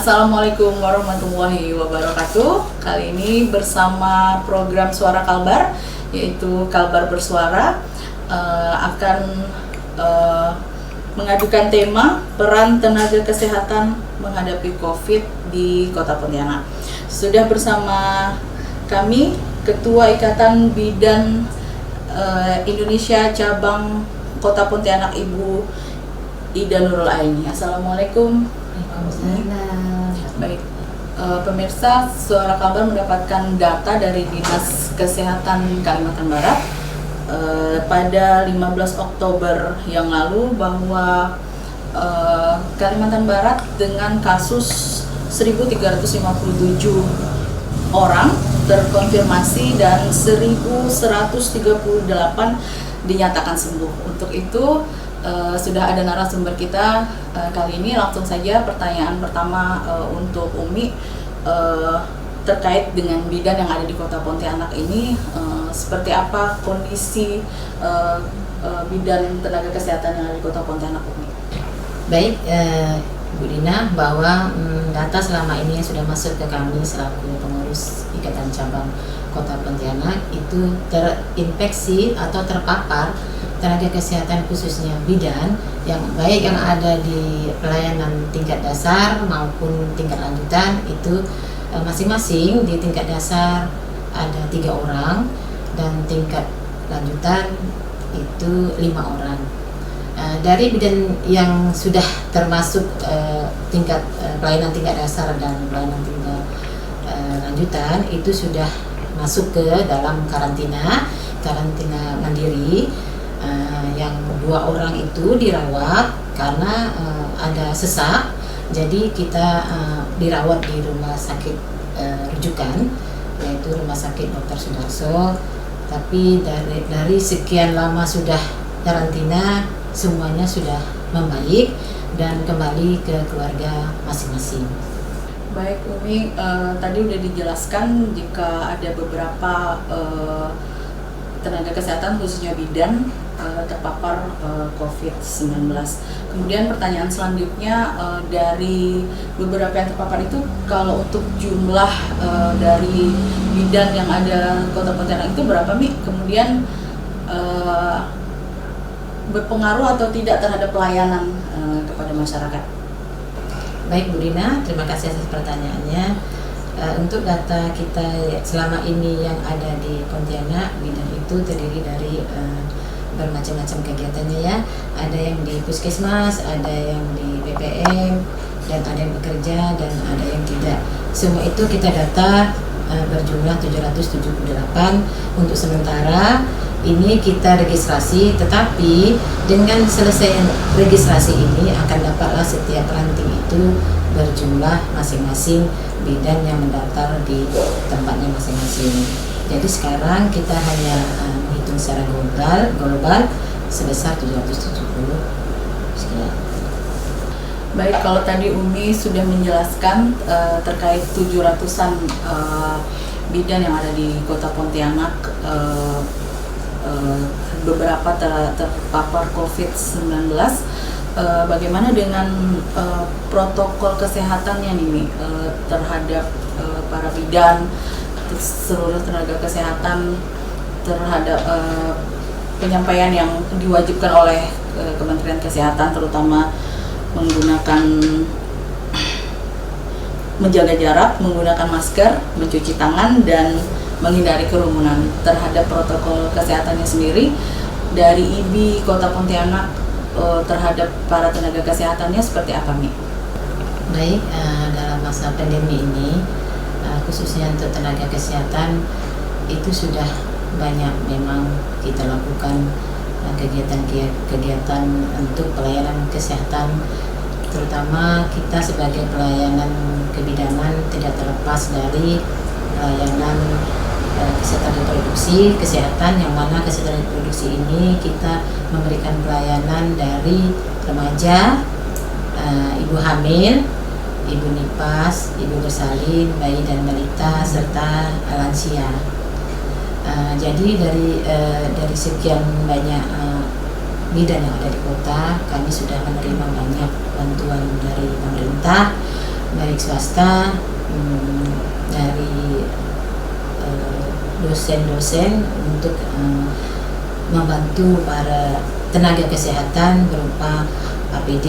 Assalamualaikum warahmatullahi wabarakatuh. Kali ini bersama program Suara Kalbar, yaitu Kalbar Bersuara, akan mengajukan tema peran tenaga kesehatan menghadapi COVID di Kota Pontianak. Sudah bersama kami Ketua Ikatan Bidan Indonesia Cabang Kota Pontianak, Ibu Ida Nurul Aini. Assalamualaikum. Baik, pemirsa, Suara Kalbar mendapatkan data dari Dinas Kesehatan Kalimantan Barat pada 15 Oktober yang lalu bahwa Kalimantan Barat dengan kasus 1.357 orang terkonfirmasi dan 1.138 dinyatakan sembuh. Untuk itu sudah ada narasumber kita kali ini. Langsung saja pertanyaan pertama untuk Umi, terkait dengan bidan yang ada di Kota Pontianak ini, seperti apa kondisi bidan tenaga kesehatan yang ada di Kota Pontianak, Umi? Baik, Bu Dina, bahwa data selama ini yang sudah masuk ke kami selaku pengurus Ikatan Cabang Kota Pontianak itu terinfeksi atau terpapar tenaga kesehatan khususnya bidan yang baik yang ada di pelayanan tingkat dasar maupun tingkat lanjutan itu masing-masing. Di tingkat dasar ada 3 orang dan tingkat lanjutan itu 5 orang. Dari bidan yang sudah termasuk tingkat pelayanan tingkat dasar dan pelayanan tingkat lanjutan itu sudah masuk ke dalam karantina mandiri. Yang 2 orang itu dirawat karena ada sesak, jadi kita dirawat di rumah sakit rujukan, yaitu Rumah Sakit Dr. Sudarso. Tapi dari sekian lama sudah karantina, semuanya sudah membaik dan kembali ke keluarga masing-masing. Baik, Umi, tadi udah dijelaskan jika ada beberapa tenaga kesehatan khususnya bidan terpapar COVID-19. Kemudian pertanyaan selanjutnya, dari beberapa yang terpapar itu, kalau untuk jumlah dari bidan yang ada Kota Pontianak itu berapa, Mi? Kemudian berpengaruh atau tidak terhadap pelayanan kepada masyarakat? Baik, Bu Dina, terima kasih atas pertanyaannya. Untuk data kita selama ini yang ada di Pontianak, bidan itu terdiri dari bermacam-macam kegiatannya ya. Ada yang di puskesmas, ada yang di BPM, dan ada yang bekerja dan ada yang tidak. Semua itu kita data berjumlah 778. Untuk sementara ini kita registrasi, tetapi dengan selesai registrasi ini akan dapatlah setiap ranting itu berjumlah masing-masing bidan yang mendaftar di tempatnya masing-masing. Jadi sekarang kita hanya menghitung secara global sebesar 770 sekian. Baik, kalau tadi Umi sudah menjelaskan terkait 700-an bidan yang ada di Kota Pontianak, beberapa terpapar COVID-19. Bagaimana dengan protokol kesehatannya nih, terhadap para bidan, seluruh tenaga kesehatan, terhadap penyampaian yang diwajibkan oleh Kementerian Kesehatan, terutama menggunakan menjaga jarak, menggunakan masker, mencuci tangan, dan menghindari kerumunan. Terhadap protokol kesehatannya sendiri dari IBI Kota Pontianak terhadap para tenaga kesehatannya seperti apa, Mi? Baik, dalam masa pandemi ini khususnya untuk tenaga kesehatan itu sudah banyak memang kita lakukan kegiatan untuk pelayanan kesehatan, terutama kita sebagai pelayanan kebidanan tidak terlepas dari pelayanan kesehatan reproduksi, kesehatan yang mana kesehatan reproduksi ini kita memberikan pelayanan dari remaja, ibu hamil, ibu nifas, ibu bersalin, bayi dan balita, serta lansia. Jadi dari sekian banyak bidan yang ada di kota, kami sudah menerima banyak bantuan dari pemerintah baik swasta, dari dosen-dosen untuk membantu para tenaga kesehatan berupa APD,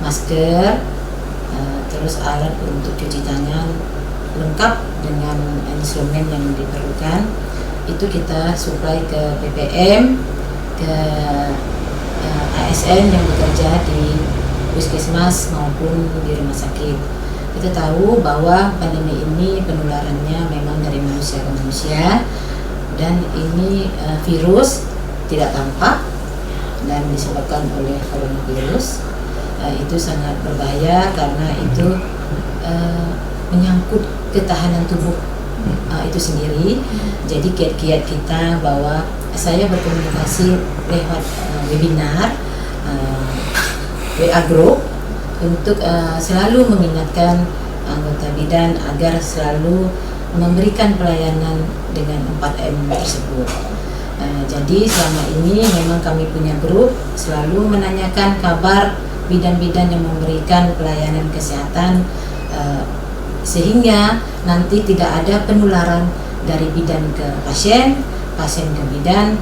masker, terus alat untuk cuci tangan lengkap dengan instrumen yang diperlukan. Itu kita supply ke PPM, ke ASN yang bekerja di puskesmas maupun di rumah sakit. Kita tahu bahwa pandemi ini penularannya memang dari manusia ke manusia, dan ini virus tidak tampak dan disebabkan oleh coronavirus. Itu sangat berbahaya karena itu menyangkut ketahanan tubuh itu sendiri. Jadi kiat-kiat kita bahwa saya berkomunikasi lewat webinar, WA group, untuk selalu mengingatkan anggota bidan agar selalu memberikan pelayanan dengan 4M tersebut. Jadi selama ini memang kami punya grup selalu menanyakan kabar bidan-bidan yang memberikan pelayanan kesehatan, sehingga nanti tidak ada penularan dari bidan ke pasien, pasien ke bidan.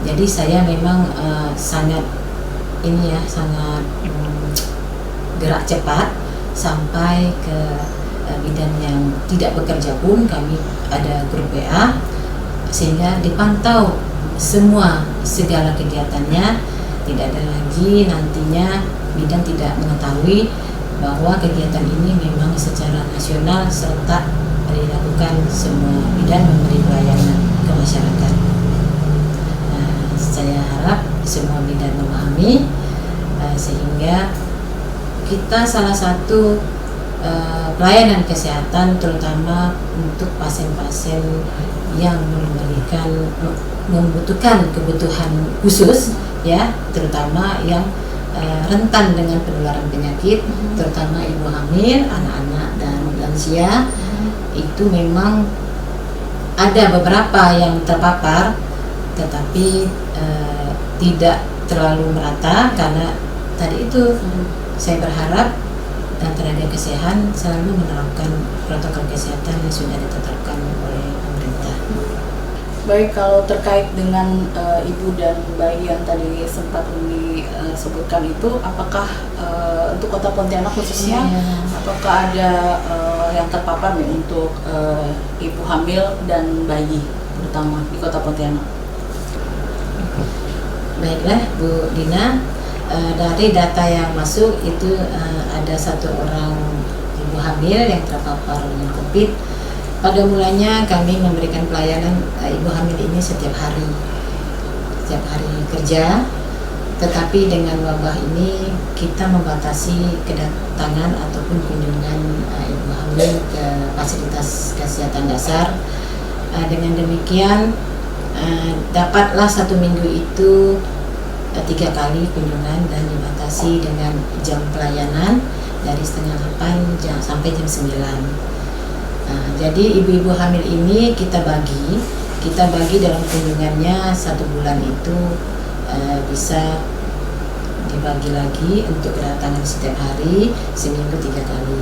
Jadi saya memang sangat gerak cepat sampai ke bidan yang tidak bekerja pun kami ada grup WA, sehingga dipantau segala kegiatannya. Tidak ada lagi nantinya bidan tidak mengetahui bahwa kegiatan ini memang secara nasional serta dilakukan semua bidan memberi pelayanan ke masyarakat. Saya harap semua bidan memahami, sehingga kita salah satu pelayanan kesehatan terutama untuk pasien-pasien yang membutuhkan kebutuhan khusus, ya, terutama yang rentan dengan penularan penyakit, terutama ibu hamil, anak-anak dan lansia. Itu memang ada beberapa yang terpapar, tetapi tidak terlalu merata. Karena tadi itu saya berharap tenaga kesehatan selalu menerapkan protokol kesehatan yang sudah ditetapkan oleh pemerintah. Baik, kalau terkait dengan ibu dan bayi yang tadi sempat disebutkan itu, apakah untuk Kota Pontianak khususnya, apakah ada yang terpapar nih untuk ibu hamil dan bayi, terutama di Kota Pontianak? Baiklah Bu Dina, dari data yang masuk itu ada 1 orang ibu hamil yang terpapar dengan COVID. Pada mulanya kami memberikan pelayanan ibu hamil ini setiap hari kerja, tetapi dengan wabah ini kita membatasi kedatangan ataupun kunjungan ibu hamil ke fasilitas kesehatan dasar. Dengan demikian dapatlah 1 minggu itu 3 kali kunjungan dan dibatasi dengan jam pelayanan dari setengah 8 sampai jam 9. Jadi ibu-ibu hamil ini kita bagi dalam kunjungannya 1 bulan itu bisa dibagi lagi untuk kedatangan setiap hari, seminggu 3 kali.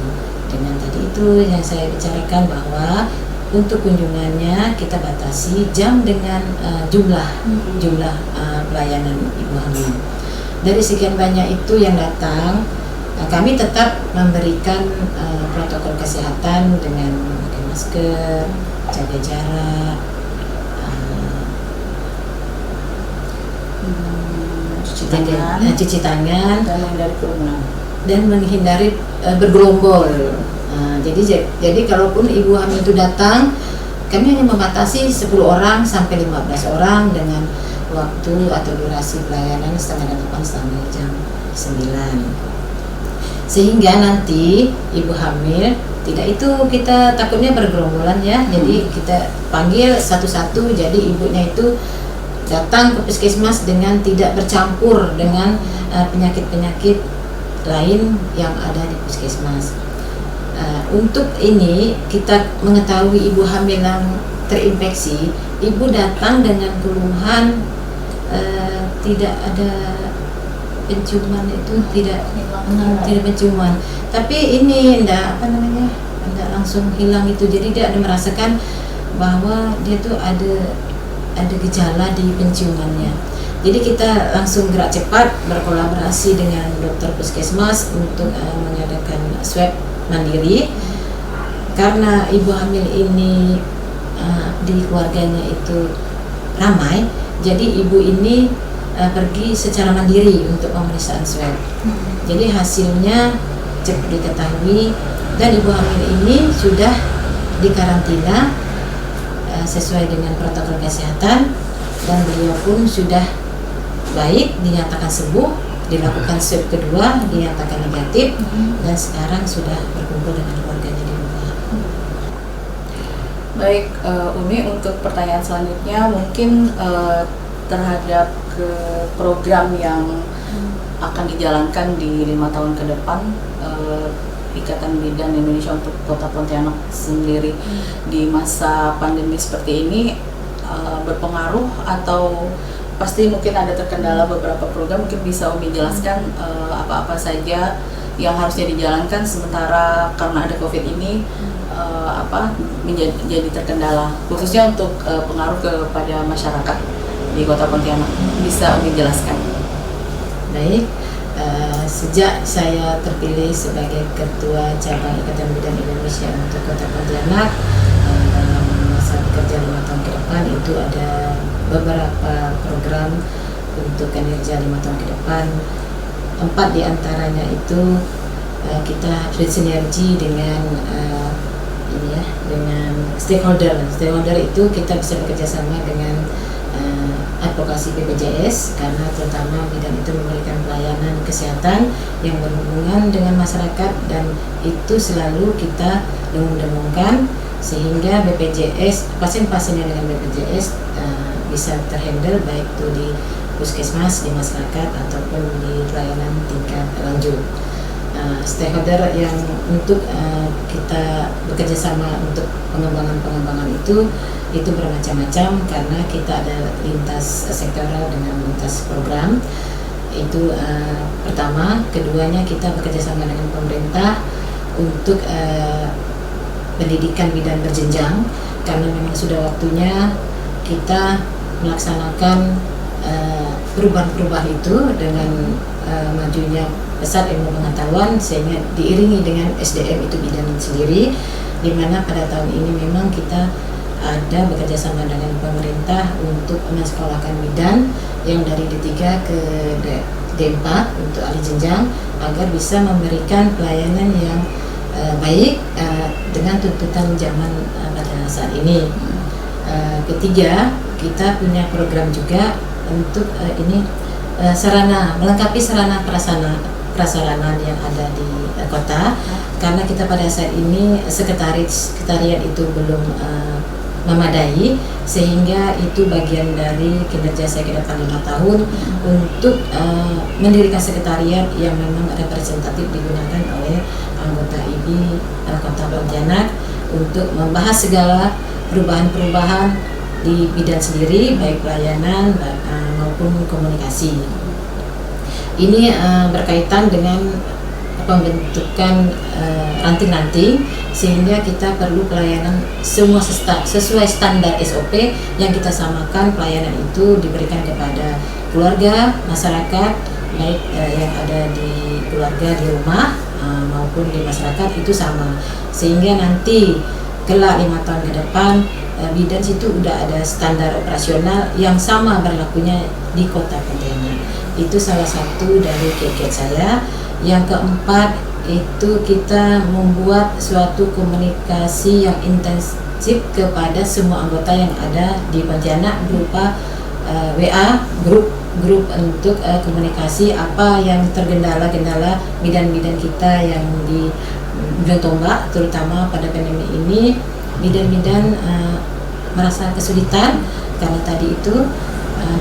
Dengan tadi itu yang saya bicarakan bahwa untuk kunjungannya kita batasi jam dengan jumlah pelayanan ibu hamil. Dari sekian banyak itu yang datang, kami tetap memberikan protokol kesehatan dengan memakai masker, jaga jarak, cuci tangan dan menghindari bergerombol. Jadi kalaupun ibu hamil itu datang, kami hanya membatasi 10 orang sampai 15 orang dengan waktu atau durasi pelayanan setengah 8 sampai jam 9. Sehingga nanti ibu hamil tidak itu kita takutnya bergerombolan, ya. Jadi kita panggil satu-satu, jadi ibunya itu datang ke puskesmas dengan tidak bercampur dengan penyakit-penyakit lain yang ada di puskesmas. Untuk ini kita mengetahui ibu hamil yang terinfeksi, ibu datang dengan keluhan tidak ada penciuman, itu tidak penciuman. Tapi ini enggak langsung hilang itu. Jadi dia ada merasakan bahwa dia tuh ada gejala di penciumannya. Jadi kita langsung gerak cepat berkolaborasi dengan dokter puskesmas untuk mengadakan swab mandiri. Karena ibu hamil ini di keluarganya itu ramai, jadi ibu ini pergi secara mandiri untuk pemeriksaan swab. Jadi hasilnya cepat diketahui dan ibu hamil ini sudah dikarantina sesuai dengan protokol kesehatan, dan beliau pun sudah baik, dinyatakan sembuh, dilakukan swab kedua, dinyatakan negatif, dan sekarang sudah berkumpul dengan keluarganya di rumah. Baik, Umi, untuk pertanyaan selanjutnya mungkin terhadap program yang akan dijalankan di 5 tahun ke depan, Ikatan Bidan Indonesia untuk Kota Pontianak sendiri di masa pandemi seperti ini berpengaruh, atau pasti mungkin ada terkendala beberapa program. Mungkin bisa Umi jelaskan apa-apa saja yang harusnya dijalankan sementara karena ada COVID ini menjadi terkendala, khususnya untuk pengaruh kepada masyarakat di Kota Pontianak. Bisa Umi jelaskan? Baik, sejak saya terpilih sebagai Ketua Cabang Ikatan Bidan Indonesia untuk Kota Pontianak, dalam masa bekerja 5 tahun ke depan itu ada beberapa program untuk kinerja 5 tahun ke depan. 4 diantaranya itu kita bersinergi dengan dengan stakeholder. Stakeholder itu kita bisa bekerja sama dengan advokasi BPJS, karena terutama bidan itu memberikan pelayanan kesehatan yang berhubungan dengan masyarakat, dan itu selalu kita dengung-dengungkan sehingga BPJS, pasien-pasien yang dengan BPJS bisa terhandle baik itu di puskesmas, di masyarakat ataupun di pelayanan tingkat lanjut. Stakeholder yang untuk kita bekerja sama untuk pengembangan itu bermacam-macam, karena kita ada lintas sektoral dengan lintas program. Itu pertama. Keduanya kita bekerja sama dengan pemerintah untuk pendidikan bidan berjenjang, karena memang sudah waktunya kita melaksanakan perubahan-perubahan itu dengan majunya pesat ilmu pengetahuan, sehingga diiringi dengan SDM itu bidan sendiri, di mana pada tahun ini memang kita ada bekerja sama dengan pemerintah untuk mensekolahkan bidan yang dari D3 ke D4 untuk alih jenjang, agar bisa memberikan pelayanan yang baik dengan tuntutan zaman pada saat ini. Ketiga, kita punya program juga untuk melengkapi sarana prasarana yang ada di kota, karena kita pada saat ini sekretariat itu belum memadai, sehingga itu bagian dari kinerja saya ke depan 5 tahun untuk mendirikan sekretariat yang memang representatif digunakan oleh anggota IBI Kota Pontianak untuk membahas segala perubahan-perubahan di bidan sendiri, baik pelayanan maupun komunikasi. Ini berkaitan dengan pembentukan ranting-ranting, sehingga kita perlu pelayanan semua sesuai standar SOP yang kita samakan. Pelayanan itu diberikan kepada keluarga, masyarakat, baik yang ada di keluarga di rumah maupun di masyarakat itu sama, sehingga nanti kelak 5 tahun ke depan bidan situ udah ada standar operasional yang sama berlakunya di Kota Pontianak. Itu salah satu dari KKT saya. Yang keempat itu kita membuat suatu komunikasi yang intensif kepada semua anggota yang ada di Pontianak berupa WA grup untuk komunikasi apa yang tergendala-gendala bidan-bidan kita yang di ujung tombak, terutama pada pandemi ini. Bidan-bidan merasa kesulitan karena tadi itu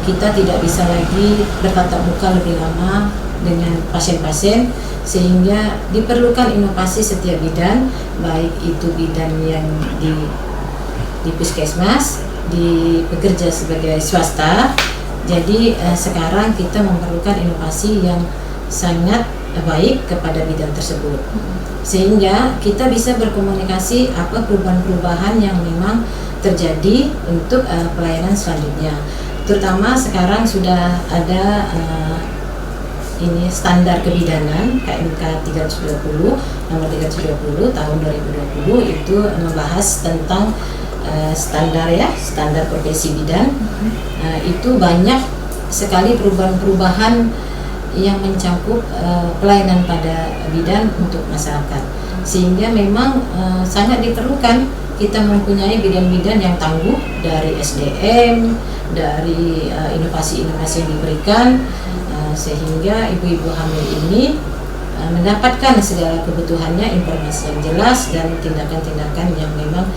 kita tidak bisa lagi bertatap muka lebih lama dengan pasien-pasien, sehingga diperlukan inovasi setiap bidan, baik itu bidan yang di puskesmas, di bekerja sebagai swasta. Jadi sekarang kita memerlukan inovasi yang sangat baik kepada bidan tersebut, sehingga kita bisa berkomunikasi apa perubahan-perubahan yang memang terjadi untuk pelayanan selanjutnya. Terutama sekarang sudah ada ini standar kebidanan KMK 320 nomor 320 tahun 2020 itu membahas tentang standar profesi bidan. Itu banyak sekali perubahan-perubahan yang mencakup pelayanan pada bidan untuk masyarakat, sehingga memang sangat diperlukan kita mempunyai bidan-bidan yang tangguh dari SDM, dari inovasi-inovasi yang diberikan, sehingga ibu-ibu hamil ini mendapatkan segala kebutuhannya, informasi yang jelas dan tindakan-tindakan yang memang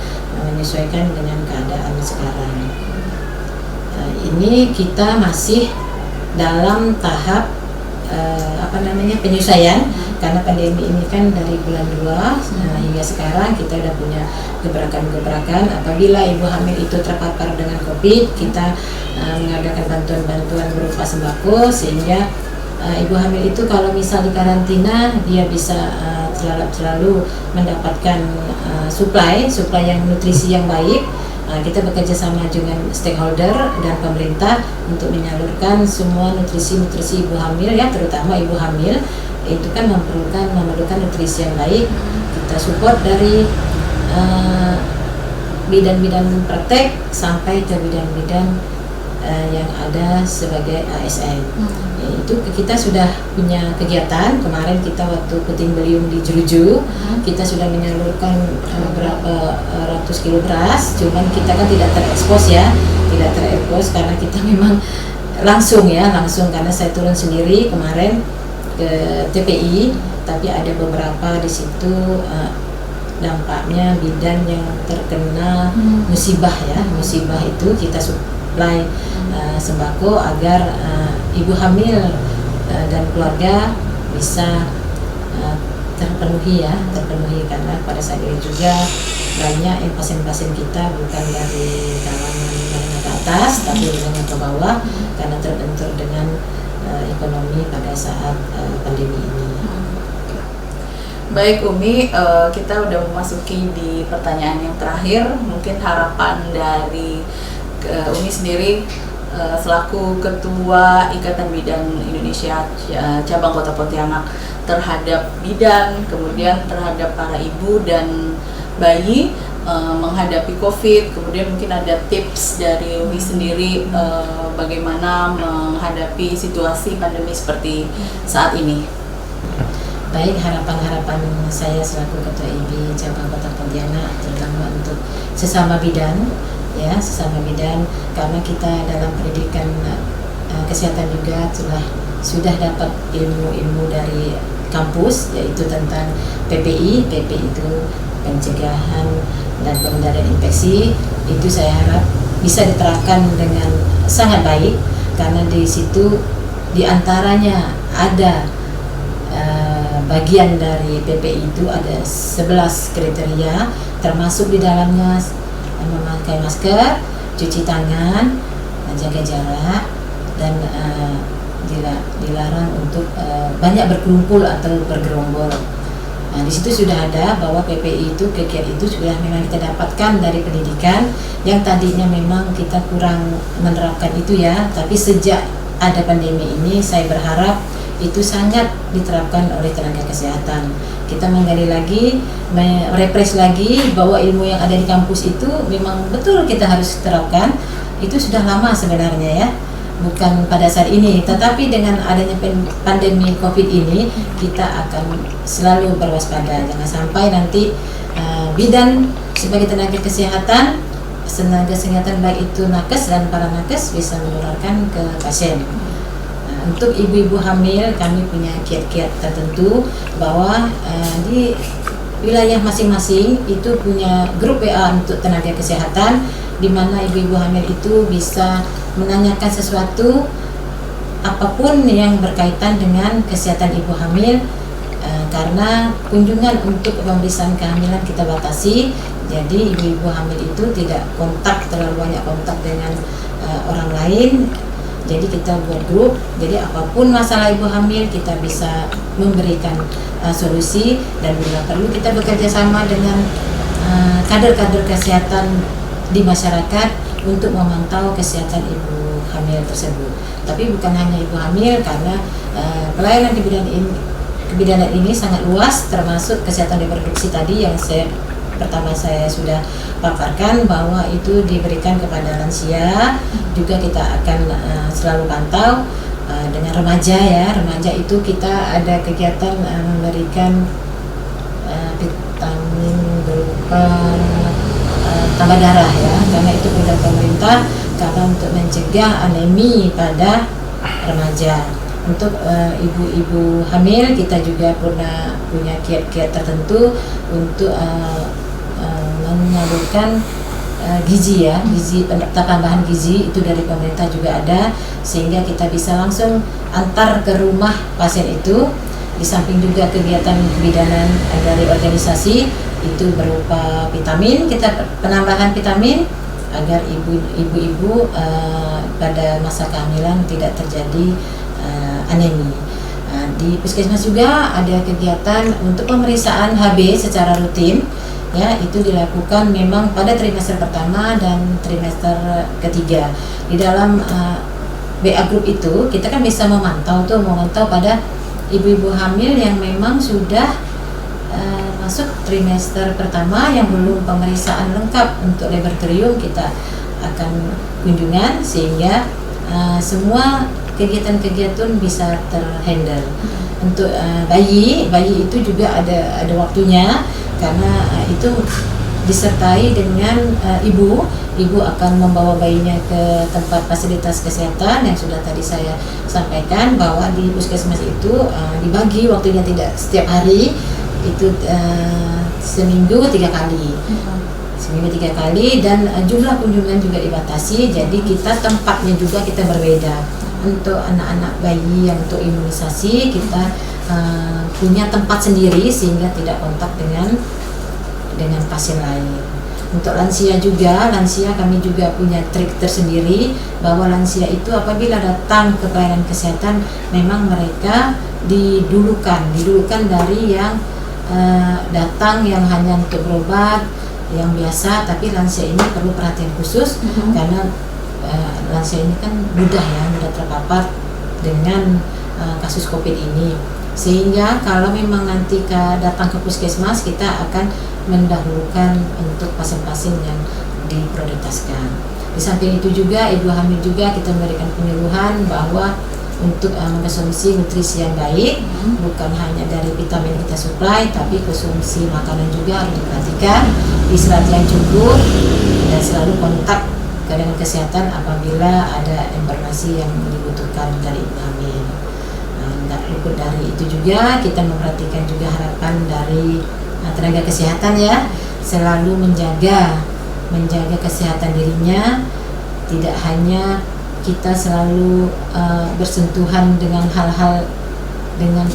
menyesuaikan dengan keadaan sekarang. Ini kita masih dalam tahap penyesuaian, karena pandemi ini kan dari bulan 2 hingga sekarang kita udah punya gebrakan-gebrakan. Apabila ibu hamil itu terpapar dengan COVID, kita mengadakan bantuan-bantuan berupa sembako, sehingga ibu hamil itu kalau misal di karantina dia bisa selalu mendapatkan suplai yang nutrisi yang baik. Kita bekerja sama dengan stakeholder dan pemerintah untuk menyalurkan semua nutrisi ibu hamil, ya, terutama ibu hamil itu kan memerlukan nutrisi yang baik. Kita support dari bidan-bidan praktek sampai ke bidan-bidan yang ada sebagai ASN. Itu kita sudah punya kegiatan. Kemarin kita waktu puting beliung di Jeruju, kita sudah menyalurkan berapa ratus kilo beras. Cuman kita kan tidak terekspos karena kita memang langsung karena saya turun sendiri kemarin ke TPI, tapi ada beberapa di situ dampaknya bidan yang terkena musibah itu kita supply sembako agar ibu hamil dan keluarga bisa terpenuhi karena pada saat ini juga banyak yang pasien-pasien kita bukan dari kalangan menengah ke atas tapi menengah ke bawah karena terbentur dengan ekonomi pada saat pandemi ini. Baik Umi, kita udah memasuki di pertanyaan yang terakhir. Mungkin harapan dari Umi sendiri selaku Ketua Ikatan Bidan Indonesia Cabang Kota Pontianak terhadap bidan, kemudian terhadap para ibu dan bayi menghadapi COVID, kemudian mungkin ada tips dari Umi sendiri bagaimana menghadapi situasi pandemi seperti saat ini. Baik, harapan-harapan saya selaku Ketua IB Cabang Kota Pontianak terutama untuk sesama bidan, karena kita dalam pendidikan kesehatan juga sudah dapat ilmu-ilmu dari kampus, yaitu tentang PPI itu pencegahan dan pengendalian infeksi. Itu saya harap bisa diterapkan dengan sangat baik, karena di situ diantaranya ada bagian dari PPI itu ada 11 kriteria, termasuk di dalamnya memakai masker, cuci tangan, jaga jarak, dan dilarang untuk banyak berkumpul atau bergerombol. Nah, di situ sudah ada bahwa PPI itu, kegiatan itu sudah memang kita dapatkan dari pendidikan yang tadinya memang kita kurang menerapkan itu ya, tapi sejak ada pandemi ini saya berharap itu sangat diterapkan oleh tenaga kesehatan. Kita menggali lagi, merefresh lagi bahwa ilmu yang ada di kampus itu memang betul kita harus terapkan. Itu sudah lama sebenarnya ya, bukan pada saat ini, tetapi dengan adanya pandemi COVID ini kita akan selalu berwaspada. Jangan sampai nanti bidan sebagai tenaga kesehatan baik itu nakes dan para nakes bisa menularkan ke pasien. Untuk ibu-ibu hamil kami punya kiat-kiat tertentu bahwa di wilayah masing-masing itu punya grup WA untuk tenaga kesehatan, di mana ibu-ibu hamil itu bisa menanyakan sesuatu apapun yang berkaitan dengan kesehatan ibu hamil, karena kunjungan untuk pemeriksaan kehamilan kita batasi. Jadi ibu-ibu hamil itu tidak terlalu banyak kontak dengan orang lain. Jadi kita buat grup, jadi apapun masalah ibu hamil kita bisa memberikan solusi, dan bila perlu kita bekerja sama dengan kader-kader kesehatan di masyarakat untuk memantau kesehatan ibu hamil tersebut. Tapi bukan hanya ibu hamil, karena pelayanan di bidang kebidanan ini sangat luas, termasuk kesehatan reproduksi tadi yang pertama saya sudah paparkan, bahwa itu diberikan kepada lansia. Juga kita akan selalu pantau dengan remaja ya. Remaja itu kita ada kegiatan memberikan vitamin berupa tambah darah ya, karena itu program pemerintah karena untuk mencegah anemi pada remaja. Untuk ibu-ibu hamil kita juga punya kiat-kiat tertentu untuk menyalurkan gizi ya, gizi tambahan gizi itu dari pemerintah juga ada, sehingga kita bisa langsung antar ke rumah pasien itu. Di samping juga kegiatan kebidanan dari organisasi itu berupa vitamin, kita penambahan vitamin agar ibu-ibu pada masa kehamilan tidak terjadi anemi. Di puskesmas juga ada kegiatan untuk pemeriksaan HB secara rutin ya, itu dilakukan memang pada trimester pertama dan trimester ketiga. Di dalam BA group itu kita kan bisa memantau pada ibu-ibu hamil yang memang sudah masuk trimester pertama yang belum pemeriksaan lengkap untuk laboratorium, kita akan kunjungan sehingga semua kegiatan-kegiatan bisa terhandle. Untuk bayi itu juga ada waktunya, karena itu disertai dengan ibu akan membawa bayinya ke tempat fasilitas kesehatan yang sudah tadi saya sampaikan, bahwa di puskesmas itu dibagi waktunya, tidak setiap hari, itu seminggu 3 kali. Seminggu 3 kali, dan jumlah kunjungan juga dibatasi, jadi kita tempatnya juga kita berbeda. Untuk anak-anak bayi yang untuk imunisasi kita punya tempat sendiri sehingga tidak kontak dengan pasien lain. Untuk lansia kami juga punya trik tersendiri, bahwa lansia itu apabila datang ke pelayanan kesehatan memang mereka didulukan dari yang datang yang hanya untuk berobat yang biasa, tapi lansia ini perlu perhatian khusus karena lansia ini kan mudah terpapar dengan kasus COVID ini, sehingga kalau memang nanti datang ke puskesmas kita akan mendahulukan untuk pasien-pasien yang diprioritaskan. Di samping itu juga ibu hamil juga kita memberikan penyuluhan bahwa untuk mengkonsumsi nutrisi yang baik, bukan hanya dari vitamin kita supply, tapi konsumsi makanan juga harus diperhatikan, istirahat yang cukup, dan selalu kontak dengan kesehatan apabila ada informasi yang dibutuhkan dari ibu hamil. Tidak luput dari itu juga kita memperhatikan juga harapan dari tenaga kesehatan ya, selalu menjaga kesehatan dirinya, tidak hanya kita selalu bersentuhan dengan hal-hal dengan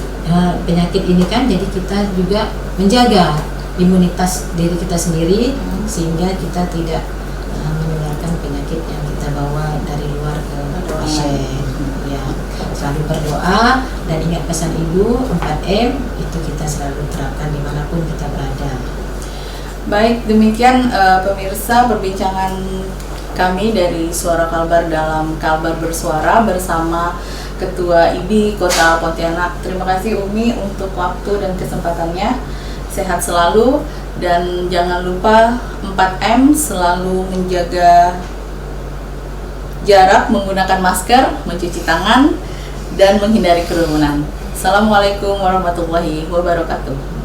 penyakit ini kan, jadi kita juga menjaga imunitas diri kita sendiri sehingga kita tidak menularkan penyakit yang kita bawa dari luar ke pasien. Ya, selalu berdoa dan ingat pesan ibu 4M itu kita selalu terapkan dimanapun kita berada. Baik, demikian pemirsa perbincangan kami dari Suara Kalbar dalam Kalbar Bersuara bersama Ketua IBI Kota Pontianak. Terima kasih Umi untuk waktu dan kesempatannya. Sehat selalu dan jangan lupa 4M, selalu menjaga jarak, menggunakan masker, mencuci tangan, dan menghindari kerumunan. Assalamualaikum warahmatullahi wabarakatuh.